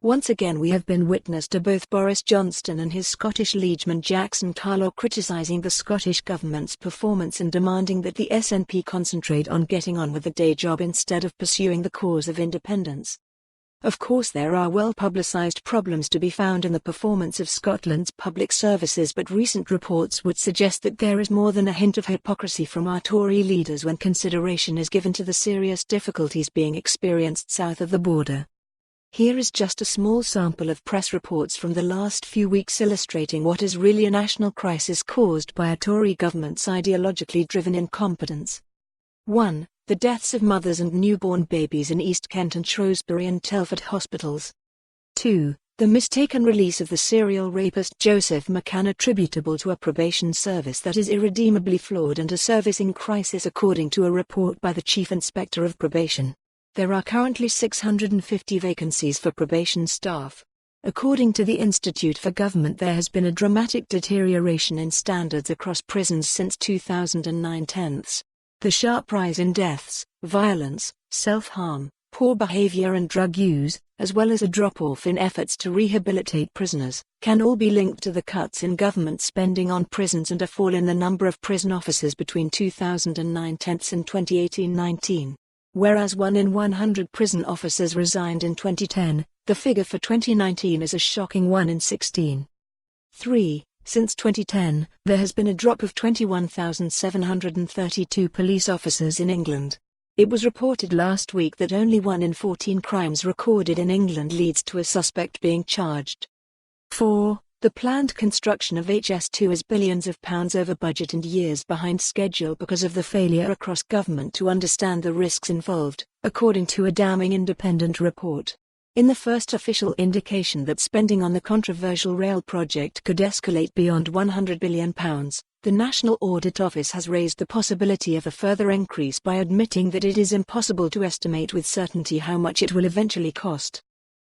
Once again we have been witness to both Boris Johnston and his Scottish liege-man Jackson Carlaw criticising the Scottish Government's performance and demanding that the SNP concentrate on getting on with the day job instead of pursuing the cause of independence. Of course there are well-publicised problems to be found in the performance of Scotland's public services, but recent reports would suggest that there is more than a hint of hypocrisy from our Tory leaders when consideration is given to the serious difficulties being experienced south of the border. Here is just a small sample of press reports from the last few weeks illustrating what is really a national crisis caused by a Tory government's ideologically driven incompetence. 1. The deaths of mothers and newborn babies in East Kent and Shrewsbury and Telford hospitals. 2. The mistaken release of the serial rapist Joseph McCann attributable to a probation service that is irredeemably flawed and a service in crisis according to a report by the Chief Inspector of Probation. There are currently 650 vacancies for probation staff. According to the Institute for Government, there has been a dramatic deterioration in standards across prisons since 2009. The sharp rise in deaths, violence, self-harm, poor behavior and drug use, as well as a drop-off in efforts to rehabilitate prisoners, can all be linked to the cuts in government spending on prisons and a fall in the number of prison officers between 2009 and 2018-19. Whereas 1 in 100 prison officers resigned in 2010, the figure for 2019 is a shocking 1 in 16. 3. Since 2010, there has been a drop of 21,732 police officers in England. It was reported last week that only 1 in 14 crimes recorded in England leads to a suspect being charged. 4. The planned construction of HS2 is billions of pounds over budget and years behind schedule because of the failure across government to understand the risks involved, according to a damning independent report. In the first official indication that spending on the controversial rail project could escalate beyond £100 billion, the National Audit Office has raised the possibility of a further increase by admitting that it is impossible to estimate with certainty how much it will eventually cost.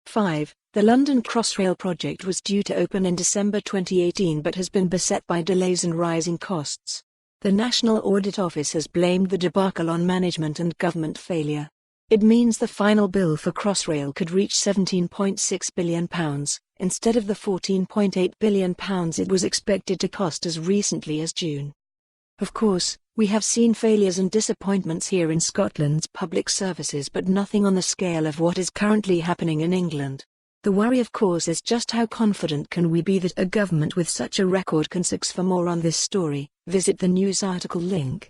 5. The London Crossrail project was due to open in December 2018 but has been beset by delays and rising costs. The National Audit Office has blamed the debacle on management and government failure. It means the final bill for Crossrail could reach £17.6 billion, instead of the £14.8 billion it was expected to cost as recently as June. Of course, we have seen failures and disappointments here in Scotland's public services, but nothing on the scale of what is currently happening in England. The worry, of course, is just how confident can we be that a government with such a record can succeed. For more on this story, visit the news article link.